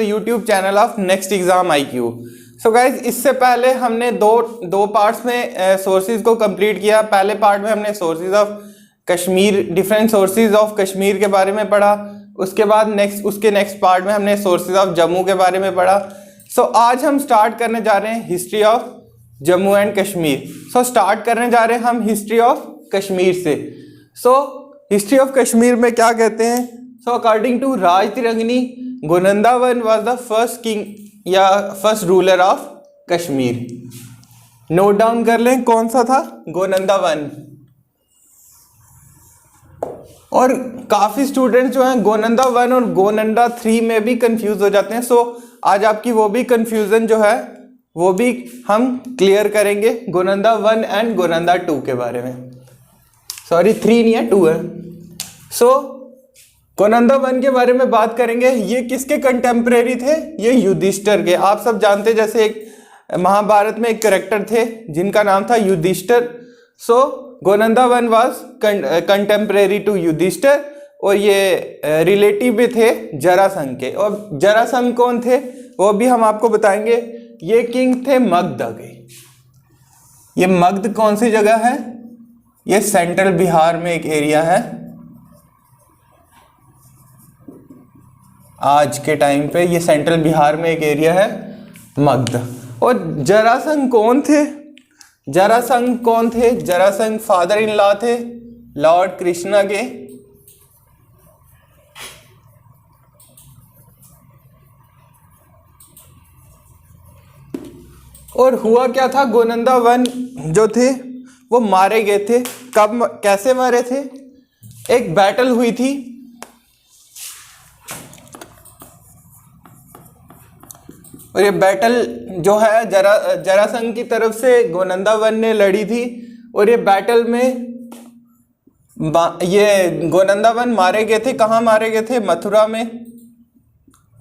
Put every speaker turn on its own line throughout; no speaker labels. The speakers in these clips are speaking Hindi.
YouTube channel of next exam IQ। So guys, इससे पहले हमने दो पार्ट्स में सोर्सेज को कंप्लीट किया। पहले पार्ट में हमने sources of Kashmir, different sources of Kashmir के बारे में पढ़ा। उसके बाद उसके नेक्स्ट पार्ट में हमने सोर्सेज ऑफ जम्मू के बारे में पढ़ा। सो आज हम स्टार्ट करने जा रहे हैं history of Jammu and Kashmir. So start करने जा रहे हैं हम हिस्ट्री ऑफ कश्मीर से। सो हिस्ट्री ऑफ कश्मीर में क्या कहते हैं? So according to Rajatarangini, Gonanda one was the first king या first ruler of Kashmir. Note down कर लें कौन सा था, गोनंदा वन। और काफी स्टूडेंट्स जो हैं गोनंदा वन और गोनंदा 3 में भी कंफ्यूज हो जाते हैं। सो आज आपकी वो भी कंफ्यूजन जो है वो भी हम क्लियर करेंगे गोनंदा 1 एंड गोनंदा 2 के बारे में। सॉरी 3 नहीं है 2 है। सो गोनंदा 1 के बारे में बात करेंगे। ये किसके कंटेम्परेरी थे? ये युधिष्ठिर के। आप सब जानते हैं जैसे एक महाभारत में एक कैरेक्टर थे जिनका नाम था युधिष्ठिर। सो Gonanda 1 was contemporary to Yudhishthir और ये रिलेटिव भी थे जरासंध के। और जरासंध कौन थे वो भी हम आपको बताएंगे। ये किंग थे मगध के। ये मगध कौन सी जगह है? ये सेंट्रल बिहार में एक एरिया है। आज के टाइम पे ये सेंट्रल बिहार में एक एरिया है मगध। और जरासंध कौन थे? जरासंध कौन थे? जरासंध फादर इन लॉ थे लॉर्ड कृष्णा के। और हुआ क्या था, गोनंदा 1 जो थे वो मारे गए थे। कब, कैसे मारे थे? एक बैटल हुई थी। और ये बैटल जो है जरासंध की तरफ से गोनंदा 1 ने लड़ी थी। और ये बैटल में ये गोनंदा 1 मारे गए थे। कहाँ मारे गए थे? मथुरा में।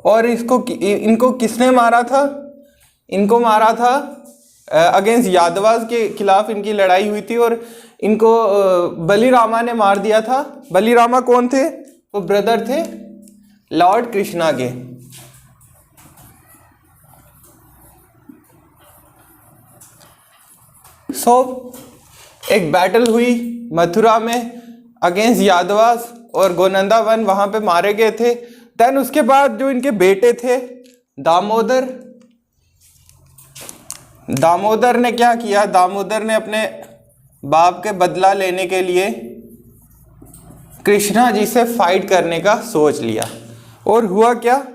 और इनको किसने मारा था? इनको मारा था अगेंस्ट यादवास के खिलाफ इनकी लड़ाई हुई थी और इनको बलीरामा ने मार दिया था। बलीरामा कौन थे? वो ब्रदर थे लॉर्ड कृष्णा के। सो एक बैटल हुई मथुरा में अगेंस्ट यादवास और गोनंदा 1 वहां पे मारे गए थे। देन उसके बाद जो इनके बेटे थे दामोदर ने क्या किया? दामोदर ने अपने बाप के बदला लेने के लिए कृष्णा जी से फाइट करने का सोच लिया। और हुआ क्या,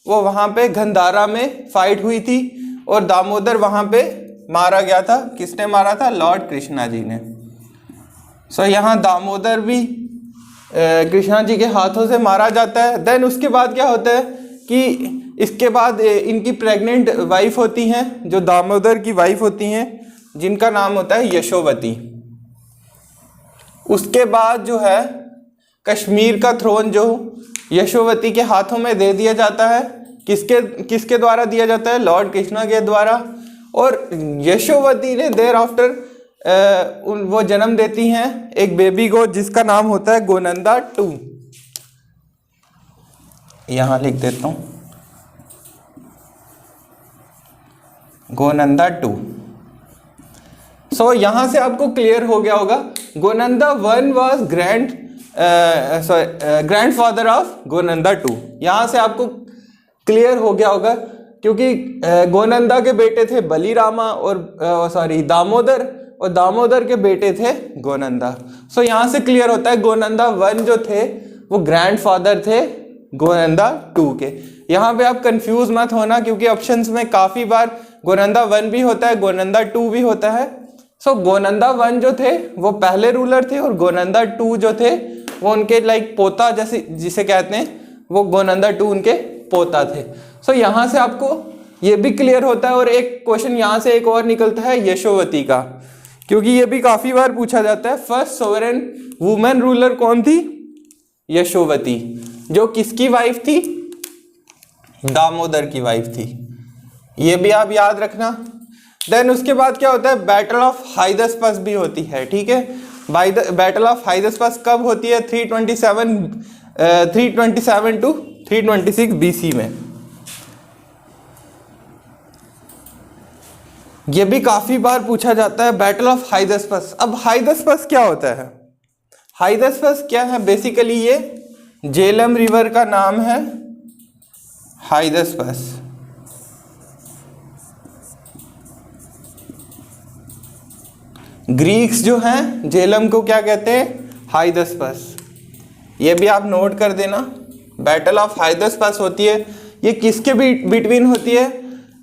वो वहां पे गंधारा में फाइट हुई थी और दामोदर वहां पे मारा गया था। किसने मारा था? लॉर्ड कृष्णा जी ने। सो यहाँ दामोदर भी कृष्णा जी के हाथों से मारा जाता है। देन उसके बाद क्या होता है कि इसके बाद इनकी प्रेग्नेंट वाइफ होती हैं, जो दामोदर की वाइफ होती हैं, जिनका नाम होता है यशोवती। उसके बाद जो है कश्मीर का थ्रोन जो यशोवती के हाथों में दे दिया जाता है। किसके द्वारा दिया जाता है? लॉर्ड कृष्णा के द्वारा। और यशोवती ने देर आफ्टर वो जन्म देती हैं एक बेबी को जिसका नाम होता है गोनंदा 2। यहां लिख देता हूं, गोनंदा 2। सो यहां से आपको क्लियर हो गया होगा Gonanda 1 was grandfather of Gonanda 2। यहां से आपको क्लियर हो गया होगा क्योंकि गोनंदा के बेटे थे बलीरामा और दामोदर, और दामोदर के बेटे थे गोनंदा। सो यहाँ से क्लियर होता है गोनंदा 1 जो थे वो ग्रैंडफादर थे गोनंदा 2 के। यहाँ पे आप कंफ्यूज मत होना क्योंकि ऑप्शंस में काफी बार गोनंदा 1 भी होता है, गोनंदा 2 भी होता है। सो गोनंदा 1 जो थे वो पहले रूलर थे और गोनंदा 2 जो थे वो उनके लाइक पोता जैसे जिसे कहते हैं, वो गोनंदा 2 उनके पोता थे। सो यहाँ से आपको ये भी क्लियर होता है। और एक क्वेश्चन यहाँ से एक और निकलता है यशोवती का, क्योंकि ये भी काफी बार पूछा जाता है। फर्स्ट सोवरेन वुमेन रूलर कौन थी? यशोवती, जो किसकी वाइफ थी? दामोदर की वाइफ थी। ये भी आप याद रखना। देन उसके बाद क्या होता है? बैटल ऑफ हाइदसपस भी होती है। ठीक है, बैटल ऑफ हाइदसपस कब होती है? 327 टू 326 BC में। ये भी काफी बार पूछा जाता है, बैटल ऑफ हाइदस्पस। अब हाइदस्पस क्या होता है? हाइदस्पस क्या है? बेसिकली ये झेलम रिवर का नाम है हाइदस्पस। ग्रीक्स जो हैं झेलम को क्या कहते हैं? हाइदस्पस। ये भी आप नोट कर देना, बैटल ऑफ हाइदस्पस होती है। ये किसके बिटवीन होती है?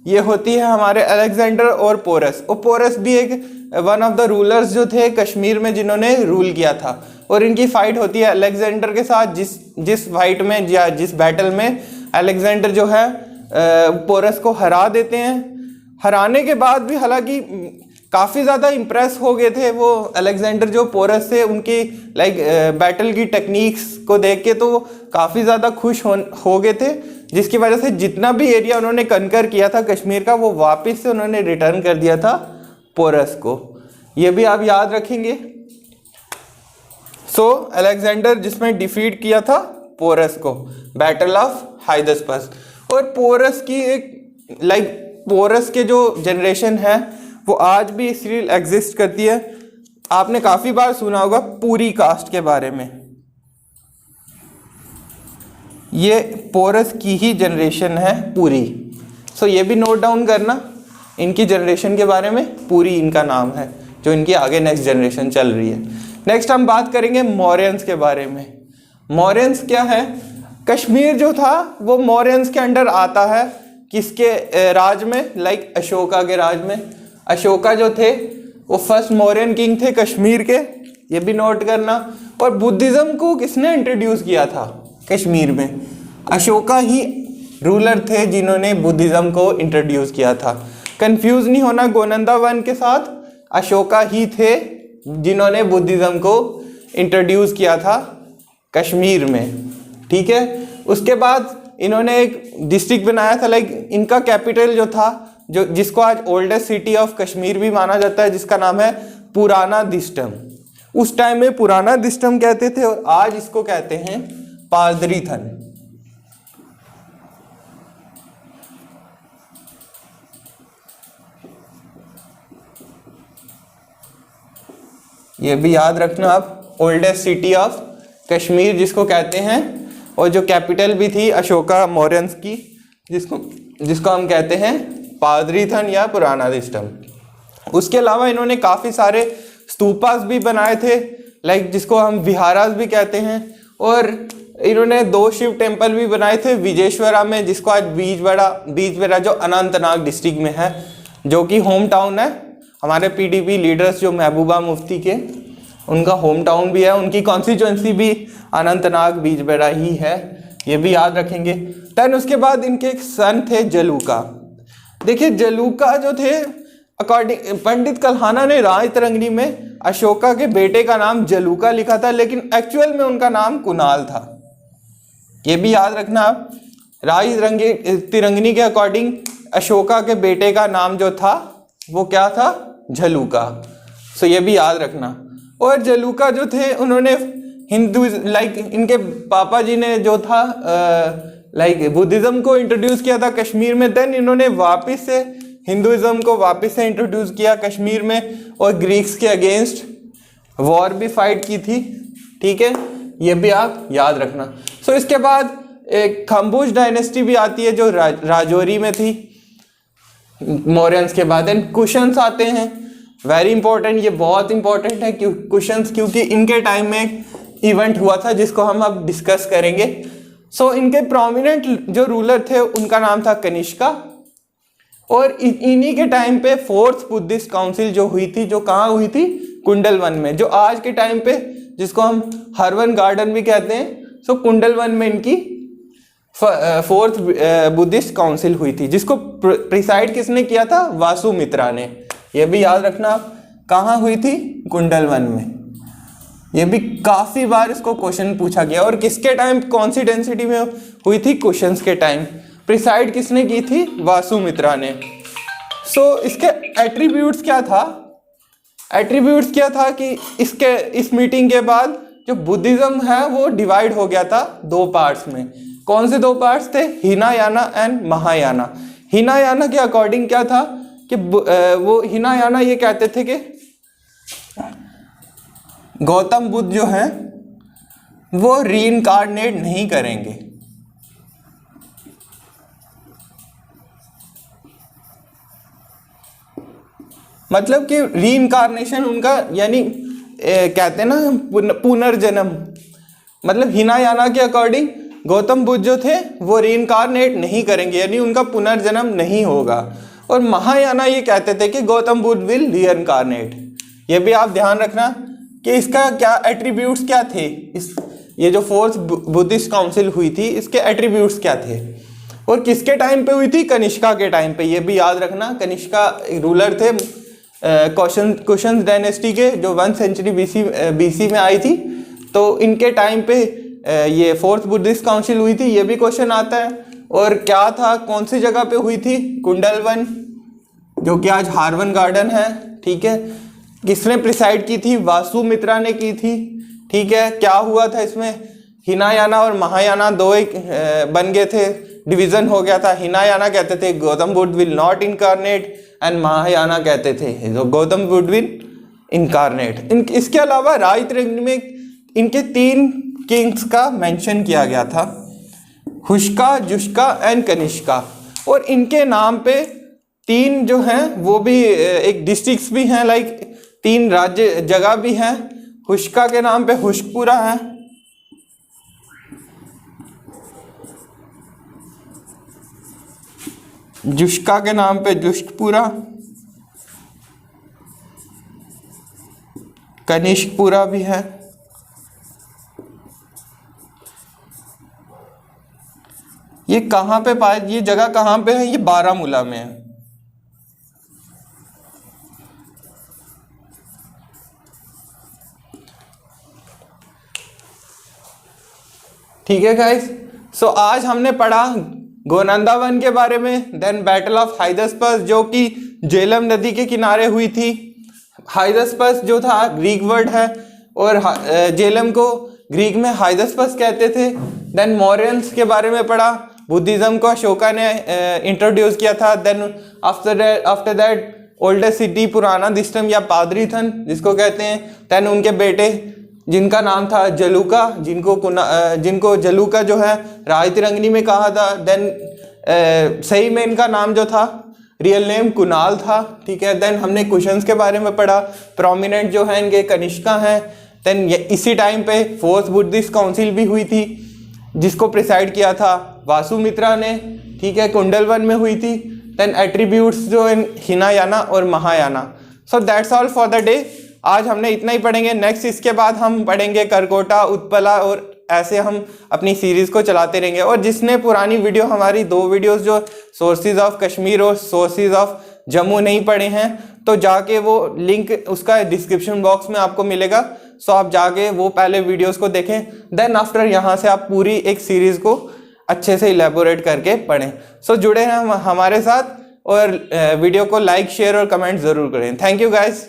ये होती है हमारे अलेक्जेंडर और पोरस। और पोरस भी एक वन ऑफ द रूलर्स जो थे कश्मीर में, जिन्होंने रूल किया था। और इनकी फाइट होती है अलेक्जेंडर के साथ, जिस फाइट में या जिस बैटल में अलेक्जेंडर जो है पोरस को हरा देते हैं। हराने के बाद भी हालांकि काफ़ी ज़्यादा इम्प्रेस हो गए थे वो अलेक्जेंडर जो पोरस से, उनकी बैटल की टेक्निक्स को देख के तो वो काफ़ी ज़्यादा खुश हो गए थे, जिसकी वजह से जितना भी एरिया उन्होंने कनकर किया था कश्मीर का, वो वापस से उन्होंने रिटर्न कर दिया था पोरस को। ये भी आप याद रखेंगे। सो अलेक्जेंडर जिसमें डिफीट किया था पोरस को, बैटल ऑफ हाइदस्पस। और पोरस की एक पोरस के जो जनरेशन है वो आज भी स्टिल एग्जिस्ट करती है। आपने काफ़ी बार सुना होगा पूरी कास्ट के बारे में। ये पोरस की ही जनरेशन है पूरी। सो ये भी नोट डाउन करना, इनकी जनरेशन के बारे में पूरी इनका नाम है, जो इनकी आगे नेक्स्ट जनरेशन चल रही है। नेक्स्ट हम बात करेंगे मौर्यंस के बारे में। मौर्यंस क्या है? कश्मीर जो था वो मौर्यंस के अंडर आता है। किसके राज में? अशोका के राज में। अशोका जो थे वो फर्स्ट मौर्यन किंग थे कश्मीर के, ये भी नोट करना। और बुद्धिज़्म को किसने इंट्रोड्यूस किया था कश्मीर में? अशोका ही रूलर थे जिन्होंने बुद्धिज़्म को इंट्रोड्यूस किया था। कंफ्यूज नहीं होना गोनंदा वन के साथ, अशोका ही थे जिन्होंने बुद्धिज़्म को इंट्रोड्यूस किया था कश्मीर में, ठीक है। उसके बाद इन्होंने एक डिस्ट्रिक्ट बनाया था, इनका कैपिटल जो था, जो जिसको आज ओल्डेस्ट सिटी ऑफ कश्मीर भी माना जाता है, जिसका नाम है पुराना दिस्टम। उस टाइम में पुराना दिस्टम कहते थे और आज इसको कहते हैं पादरीथन। ये भी याद रखना आप, ओल्डेस्ट सिटी ऑफ कश्मीर जिसको कहते हैं, और जो कैपिटल भी थी अशोका मौर्यंस की, जिसको हम कहते हैं पादरीथन या पुराना दिस्टम। उसके अलावा इन्होंने काफ़ी सारे स्तूपास भी बनाए थे, जिसको हम विहारास भी कहते हैं। और इन्होंने 2 शिव टेम्पल भी बनाए थे विजेश्वरा में, जिसको आज बीजबेरा जो अनंतनाग डिस्ट्रिक्ट में है, जो कि होम टाउन है हमारे पीडीपी लीडर्स जो महबूबा मुफ्ती के, उनका होम टाउन भी है, उनकी कॉन्स्टिट्यूंसी भी अनंतनाग बीजबेरा ही है, ये भी याद रखेंगे। देन उसके बाद इनके एक सन थे जलूका। देखिए जलूका जो थे, अकॉर्डिंग पंडित कल्हाना ने राजतरंगिणी में अशोका के बेटे का नाम जलूका लिखा था, लेकिन एक्चुअल में उनका नाम कुणाल था। ये भी याद रखना आप, राजतरंगिणी के अकॉर्डिंग अशोका के बेटे का नाम जो था वो क्या था? जलूका। सो ये भी याद रखना। और जलूका जो थे उन्होंने हिंदू इनके पापा जी ने जो था बुद्धिज़्म को इंट्रोड्यूस किया था कश्मीर में। देन इन्होंने वापस से हिंदुइज्म को वापस से इंट्रोड्यूस किया कश्मीर में, और ग्रीक्स के अगेंस्ट वॉर भी फाइट की थी, ठीक है, ये भी आप याद रखना। सो इसके बाद एक खम्बुज डायनेस्टी भी आती है जो राजौरी में थी मौर्यंस के बाद। एंड कुशन्स आते हैं, वेरी इंपॉर्टेंट, ये बहुत इंपॉर्टेंट है कुशन्स, क्योंकि इनके टाइम में एक इवेंट हुआ था जिसको हम अब डिस्कस करेंगे। सो इनके प्रोमिनेंट जो रूलर थे उनका नाम था कनिष्का, और इन्हीं के टाइम पे 4th बुद्धिस्ट काउंसिल जो हुई थी, जो कहाँ हुई थी? कुंडलवन में, जो आज के टाइम पे जिसको हम हरवन गार्डन भी कहते हैं। सो कुंडलवन में इनकी 4th बुद्धिस्ट काउंसिल हुई थी, जिसको प्रिसाइड किसने किया था? वासुमित्रा ने। यह भी याद रखना, कहाँ हुई थी? कुंडलवन में। ये भी काफ़ी बार इसको क्वेश्चन पूछा गया। और किसके टाइम? कौन सी डेंसिटी में हुई थी? कुशन्स के टाइम। प्रिसाइड किसने की थी? वासुमित्रा ने। सो इसके एट्रीब्यूट्स क्या था? एट्रीब्यूट्स क्या था कि इस मीटिंग के बाद जो बुद्धिज़्म है वो डिवाइड हो गया था 2 पार्ट्स में। कौन से 2 पार्ट्स थे? हीनायाना एंड महायाना। हीनायाना के अकॉर्डिंग क्या था कि वो हिनायाना ये कहते थे कि गौतम बुद्ध जो हैं वो रीइंकार्नेट नहीं करेंगे। मतलब कि रीइंकार्नेशन उनका यानी कहते हैं ना पुनर्जन्म, मतलब हिनायाना के अकॉर्डिंग गौतम बुद्ध जो थे वो रीइंकार्नेट नहीं करेंगे, यानी उनका पुनर्जन्म नहीं होगा। और महायाना ये कहते थे कि गौतम बुद्ध विल रीइंकार्नेट। ये भी आप ध्यान रखना कि इसका क्या एट्रीब्यूट्स क्या थे, इस ये जो फोर्थ बुद्धिस्ट काउंसिल हुई थी इसके एट्रीब्यूट्स क्या थे और किसके टाइम पे हुई थी, कनिष्का के टाइम पे। ये भी याद रखना, कनिष्का रूलर थे कुशन डायनेस्टी के, जो 1 सेंचुरी बीसी में आई थी। तो इनके टाइम पे ये फोर्थ बुद्धिस्ट काउंसिल हुई थी, ये भी क्वेश्चन आता है। और क्या था, कौन सी जगह पे हुई थी, कुंडलवन, जो कि आज हारवन गार्डन है, ठीक है। किसने प्रिसाइड की थी, वासुमित्रा ने की थी, ठीक है। क्या हुआ था इसमें, हिनायाना और महायाना दो एक बन गए थे, डिवीजन हो गया था। हिनायाना कहते थे Gautam Buddha will not incarnate and Mahayana कहते थे जो गौतम बुद्ध विल इनकारनेट। इसके अलावा राजतरंगिणी में इनके 3 किंग्स का मेंशन किया गया था, हुष्का, जुष्का एंड कनिष्का। और इनके नाम पे 3 जो हैं वो भी एक डिस्ट्रिक्ट्स भी हैं, लाइक 3 राज्य जगह भी हैं। हुष्का के नाम पे हुष्कपुरा है, जुष्का के नाम पे जुष्कपुरा, कनिष्कपुरा भी है। ये कहाँ पे पाए, ये जगह कहाँ पे है, ये बारामूला में है। ठीक है गाइस, सो आज हमने पढ़ा गोनंदा वन के बारे में, देन बैटल ऑफ हाइदस्पस जो कि झेलम नदी के किनारे हुई थी। हाइदस्पस जो था ग्रीक वर्ड है और झेलम को ग्रीक में हाइदस्पस कहते थे। देन मौर्यंस के बारे में पढ़ा, बुद्धिज्म को अशोका ने इंट्रोड्यूस किया था। Then after that oldest city पुराना दिस्टम या पादरीथन जिसको कहते हैं। देन उनके बेटे जिनका नाम था जलूका, जिनको जलूका जो है राजतरंगिणी में कहा था। देन सही में इनका नाम जो था रियल नेम कुणाल था, ठीक है। देन हमने कुशन्स के बारे में पढ़ा, प्रोमिनेंट जो है इनके कनिष्का हैं। देन इसी टाइम पे फोर्थ बुद्धिस्ट काउंसिल भी हुई थी जिसको प्रिसाइड किया था वासुमित्रा ने, ठीक है, कुंडलवन में हुई थी। देन एट्रीब्यूट्स जो हिनायाना और Mahayana. So that's all for the day. आज हमने इतना ही पढ़ेंगे। नेक्स्ट इसके बाद हम पढ़ेंगे करकोटा, उत्पला और ऐसे हम अपनी सीरीज को चलाते रहेंगे। और जिसने पुरानी वीडियो हमारी 2 वीडियोस जो सोर्सेज ऑफ कश्मीर और सोर्सेज ऑफ जम्मू नहीं पढ़े हैं तो जाके वो लिंक उसका डिस्क्रिप्शन बॉक्स में आपको मिलेगा। सो आप जाके वो पहले वीडियोस को देखें, देन आफ्टर यहाँ से आप पूरी एक सीरीज को अच्छे से इलेबोरेट करके पढ़ें। सो जुड़े हैं हमारे साथ और वीडियो को लाइक, शेयर और कमेंट ज़रूर करें। Thank you guys.